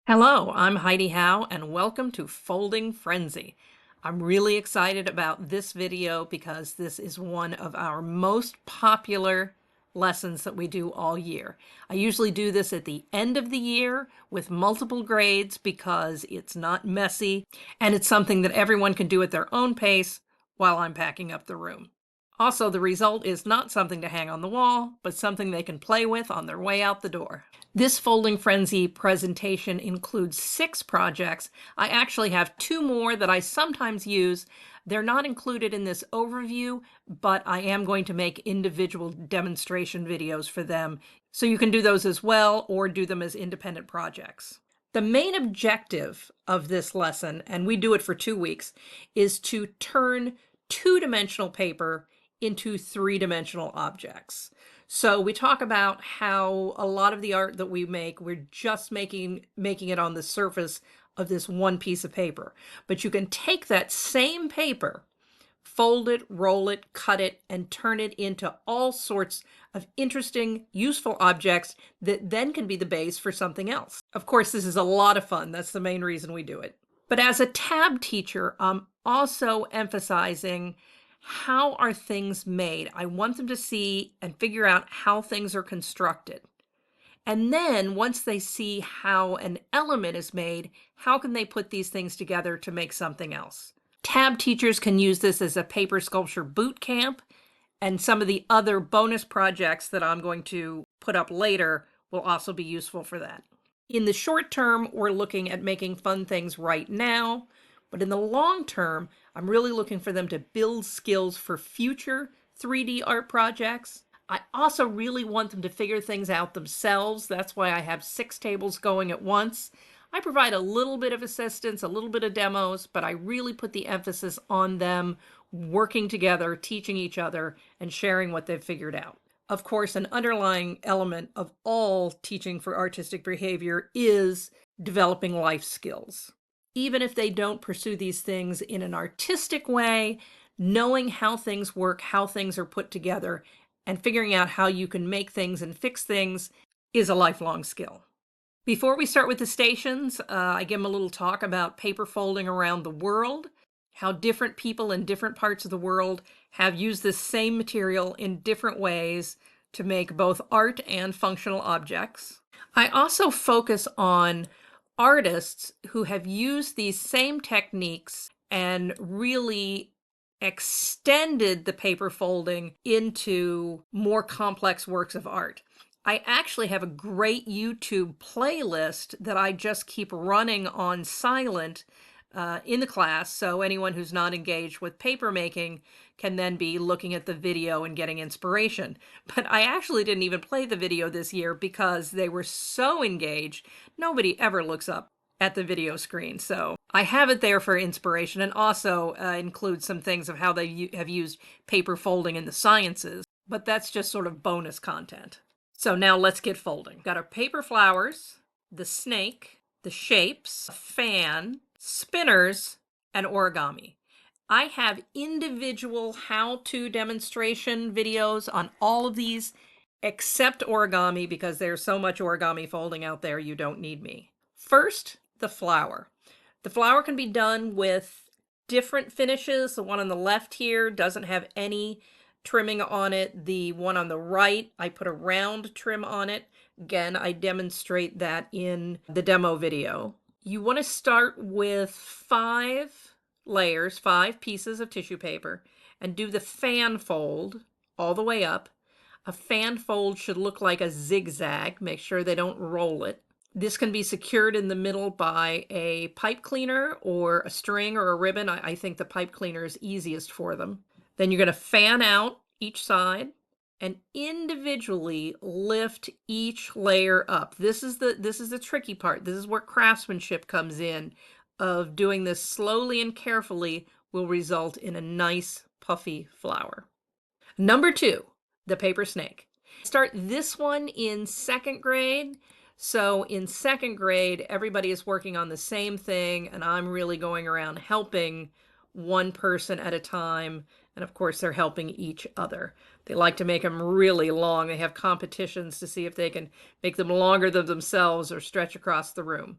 Hello, I'm Heidi Howe and welcome to Folding Frenzy. I'm really excited about this video because this is one of our most popular lessons that we do all year. I usually do this at the end of the year with multiple grades because it's not messy and it's something that everyone can do at their own pace while I'm packing up the room. Also, the result is not something to hang on the wall, but something they can play with on their way out the door. This Folding Frenzy presentation includes 6 projects. I actually have 2 more that I sometimes use. They're not included in this overview, but I am going to make individual demonstration videos for them. So you can do those as well or do them as independent projects. The main objective of this lesson, and we do it for 2 weeks, is to turn two-dimensional paper into three-dimensional objects. So we talk about how a lot of the art that we make, we're just making it on the surface of this one piece of paper. But you can take that same paper, fold it, roll it, cut it, and turn it into all sorts of interesting, useful objects that then can be the base for something else. Of course, this is a lot of fun. That's the main reason we do it. But as a tab teacher, I'm also emphasizing how are things made. I want them to see and figure out how things are constructed. And then once they see how an element is made, how can they put these things together to make something else? Tab teachers can use this as a paper sculpture boot camp, and some of the other bonus projects that I'm going to put up later will also be useful for that. In the short term, we're looking at making fun things right now, but in the long term, I'm really looking for them to build skills for future 3D art projects. I also really want them to figure things out themselves. That's why I have 6 tables going at once. I provide a little bit of assistance, a little bit of demos, but I really put the emphasis on them working together, teaching each other, and sharing what they've figured out. Of course, an underlying element of all teaching for artistic behavior is developing life skills. Even if they don't pursue these things in an artistic way, knowing how things work, how things are put together, and figuring out how you can make things and fix things is a lifelong skill. Before we start with the stations, I give them a little talk about paper folding around the world, how different people in different parts of the world have used this same material in different ways to make both art and functional objects. I also focus on artists who have used these same techniques and really extended the paper folding into more complex works of art. I actually have a great YouTube playlist that I just keep running on silent in the class, so anyone who's not engaged with paper making can then be looking at the video and getting inspiration. But I actually didn't even play the video this year because they were so engaged. Nobody ever looks up at the video screen, so I have it there for inspiration, and also include some things of how they have used paper folding in the sciences, but that's just sort of bonus content. So now let's get folding. Got our paper flowers, the snake, the shapes, a fan, spinners, and origami. I have individual how-to demonstration videos on all of these except origami because there's so much origami folding out there you don't need me. First, the flower. The flower can be done with different finishes. The one on the left here doesn't have any trimming on it. The one on the right, I put a round trim on it. Again, I demonstrate that in the demo video. You want to start with 5 layers, 5 pieces of tissue paper, and do the fan fold all the way up. A fan fold should look like a zigzag. Make sure they don't roll it. This can be secured in the middle by a pipe cleaner or a string or a ribbon. I think the pipe cleaner is easiest for them. Then you're going to fan out each side and individually lift each layer up. This is the tricky part. This is where craftsmanship comes in, of doing this slowly and carefully will result in a nice puffy flower. Number 2, the paper snake. Start this one in 2nd grade. So in 2nd grade, everybody is working on the same thing, and I'm really going around helping one person at a time. And of course, they're helping each other. They like to make them really long. They have competitions to see if they can make them longer than themselves or stretch across the room.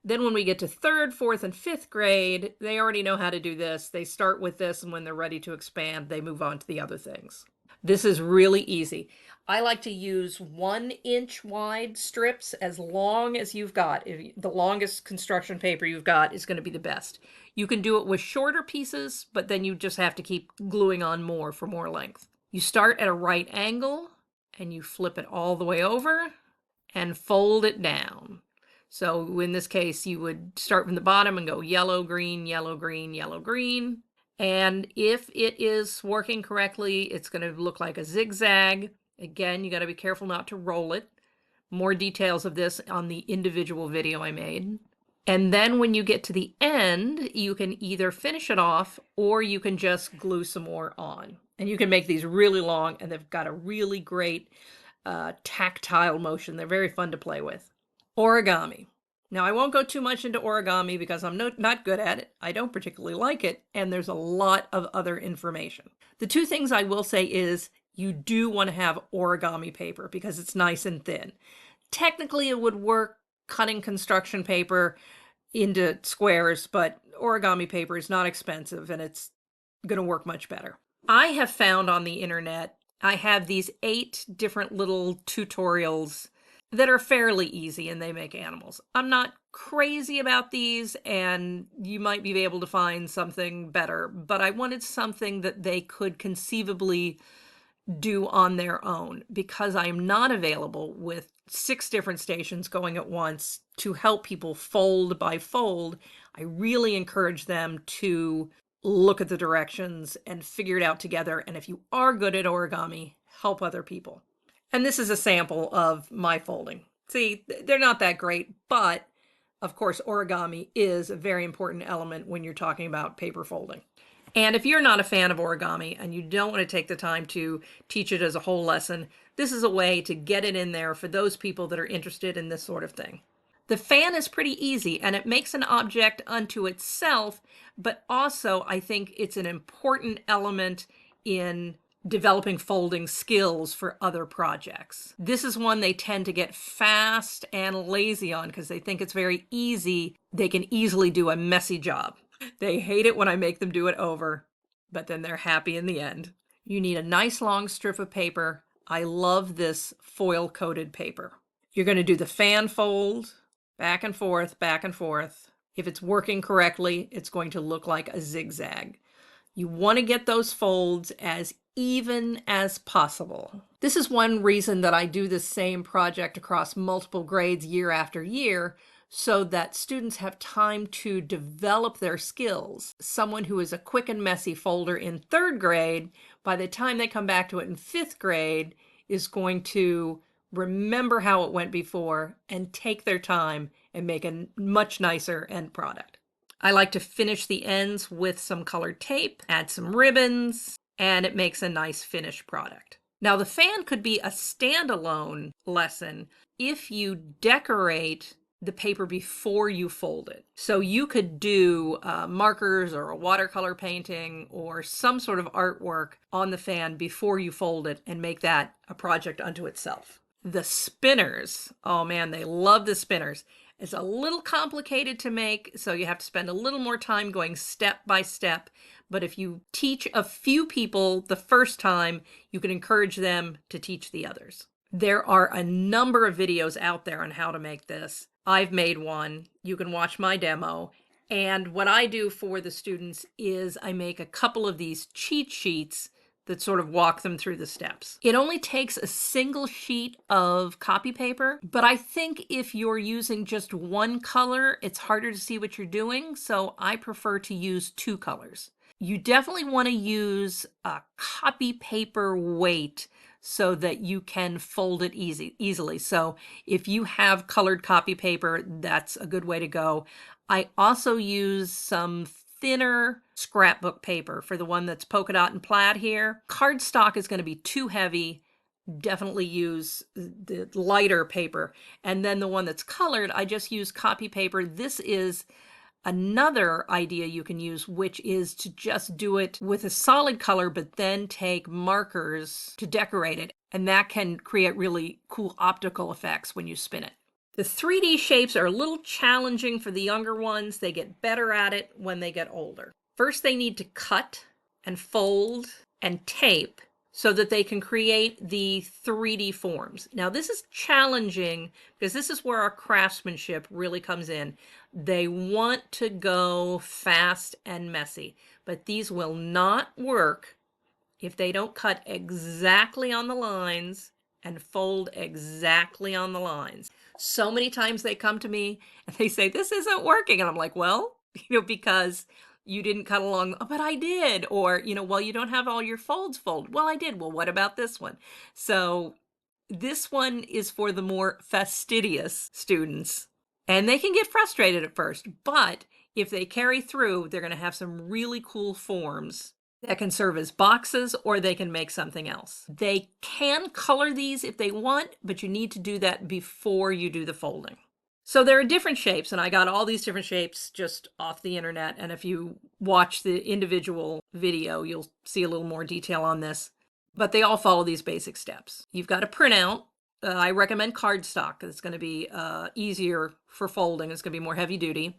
Then when we get to 3rd, 4th, and 5th grade, they already know how to do this. They start with this, and when they're ready to expand, they move on to the other things. This is really easy. I like to use 1-inch wide strips as long as you've got. The longest construction paper you've got is going to be the best. You can do it with shorter pieces, but then you just have to keep gluing on more for more length. You start at a right angle, and you flip it all the way over and fold it down. So in this case, you would start from the bottom and go yellow, green, yellow, green, yellow, green. And if it is working correctly, it's going to look like a zigzag. Again, you got to be careful not to roll it. More details of this on the individual video I made. And then when you get to the end, you can either finish it off or you can just glue some more on. And you can make these really long, and they've got a really great tactile motion. They're very fun to play with. Origami. Now, I won't go too much into origami because I'm not good at it. I don't particularly like it, and there's a lot of other information. The two things I will say is you do want to have origami paper because it's nice and thin. Technically, it would work cutting construction paper into squares, but origami paper is not expensive and it's going to work much better. I have found on the internet, I have these 8 different little tutorials that are fairly easy, and they make animals. I'm not crazy about these, and you might be able to find something better, but I wanted something that they could conceivably do on their own because I am not available with 6 different stations going at once to help people fold by fold. I really encourage them to look at the directions and figure it out together. And if you are good at origami, help other people. And this is a sample of my folding. See, they're not that great, but of course, origami is a very important element when you're talking about paper folding. And if you're not a fan of origami and you don't want to take the time to teach it as a whole lesson, this is a way to get it in there for those people that are interested in this sort of thing. The fan is pretty easy, and it makes an object unto itself, but also I think it's an important element in developing folding skills for other projects. This is one they tend to get fast and lazy on because they think it's very easy. They can easily do a messy job. They hate it when I make them do it over, but then they're happy in the end. You need a nice long strip of paper. I love this foil-coated paper. You're going to do the fan fold, back and forth, back and forth. If it's working correctly, it's going to look like a zigzag. You want to get those folds as even as possible. This is one reason that I do this same project across multiple grades year after year, so that students have time to develop their skills. Someone who is a quick and messy folder in 3rd grade, by the time they come back to it in 5th grade, is going to remember how it went before and take their time and make a much nicer end product. I like to finish the ends with some colored tape, add some ribbons, and it makes a nice finished product. Now, the fan could be a standalone lesson if you decorate the paper before you fold it. So you could do markers or a watercolor painting or some sort of artwork on the fan before you fold it and make that a project unto itself. The spinners, oh man, they love the spinners. It's a little complicated to make, so you have to spend a little more time going step by step. But if you teach a few people the first time, you can encourage them to teach the others. There are a number of videos out there on how to make this. I've made one. You can watch my demo. And what I do for the students is I make a couple of these cheat sheets that sort of walk them through the steps. It only takes a single sheet of copy paper, but I think if you're using just one color, it's harder to see what you're doing, so I prefer to use 2 colors. You definitely want to use a copy paper weight so that you can fold it easily. So if you have colored copy paper, that's a good way to go. I also use some thinner scrapbook paper for the one that's polka dot and plaid here. Cardstock is going to be too heavy. Definitely use the lighter paper. And then the one that's colored, I just use copy paper. This is another idea you can use, which is to just do it with a solid color, but then take markers to decorate it. And that can create really cool optical effects when you spin it. The 3D shapes are a little challenging for the younger ones. They get better at it when they get older. First, they need to cut and fold and tape so that they can create the 3D forms. Now, this is challenging because this is where our craftsmanship really comes in. They want to go fast and messy, but these will not work if they don't cut exactly on the lines and fold exactly on the lines. So many times they come to me and they say, this isn't working. And I'm like, well, because you didn't cut along. Oh, but I did. Or, well, you don't have all your folds folded. Well, I did. Well, what about this one? So this one is for the more fastidious students. And they can get frustrated at first, but if they carry through, they're going to have some really cool forms that can serve as boxes, or they can make something else. They can color these if they want, but you need to do that before you do the folding. So there are different shapes, and I got all these different shapes just off the internet, and if you watch the individual video, you'll see a little more detail on this. But they all follow these basic steps. You've got to print out. I recommend cardstock. It's going to be easier for folding. It's going to be more heavy duty.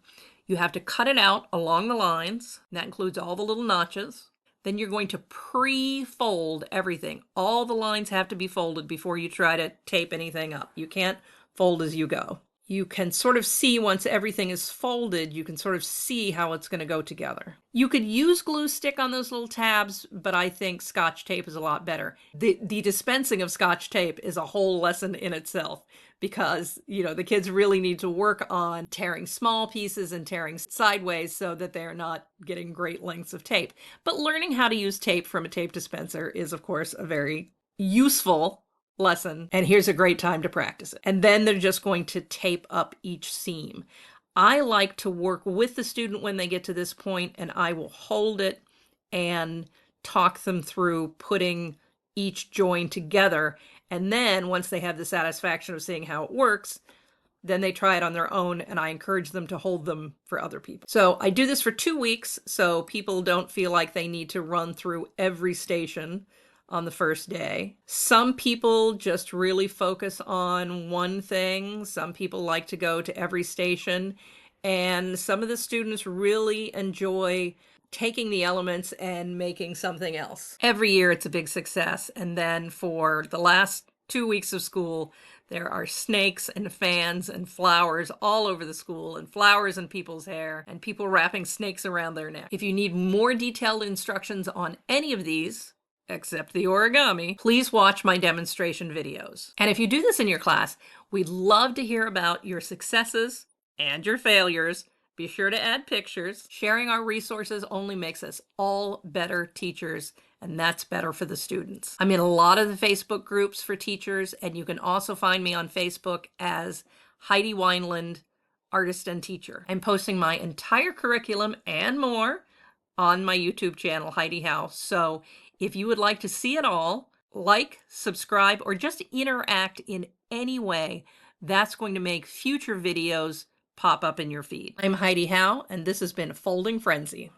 You have to cut it out along the lines. That includes all the little notches. Then you're going to pre-fold everything. All the lines have to be folded before you try to tape anything up. You can't fold as you go. You can sort of see once everything is folded, you can sort of see how it's going to go together. You could use glue stick on those little tabs, but I think Scotch tape is a lot better. The dispensing of Scotch tape is a whole lesson in itself because, the kids really need to work on tearing small pieces and tearing sideways so that they're not getting great lengths of tape. But learning how to use tape from a tape dispenser is, of course, a very useful lesson, and here's a great time to practice it. And then they're just going to tape up each seam. I like to work with the student when they get to this point, and I will hold it and talk them through putting each join together. And then once they have the satisfaction of seeing how it works, then they try it on their own, and I encourage them to hold them for other people. So I do this for 2 weeks so people don't feel like they need to run through every station on the first day. Some people just really focus on one thing. Some people like to go to every station. And some of the students really enjoy taking the elements and making something else. Every year it's a big success. And then for the last 2 weeks of school, there are snakes and fans and flowers all over the school, and flowers in people's hair, and people wrapping snakes around their neck. If you need more detailed instructions on any of these, except the origami, please watch my demonstration videos. And if you do this in your class, we'd love to hear about your successes and your failures. Be sure to add pictures. Sharing our resources only makes us all better teachers, and that's better for the students. I'm in a lot of the Facebook groups for teachers, and you can also find me on Facebook as Heidi Wineland, Artist and Teacher. I'm posting my entire curriculum and more on my YouTube channel, Heidi How. So if you would like to see it all, like, subscribe, or just interact in any way, that's going to make future videos pop up in your feed. I'm Heidi How, and this has been Folding Frenzy.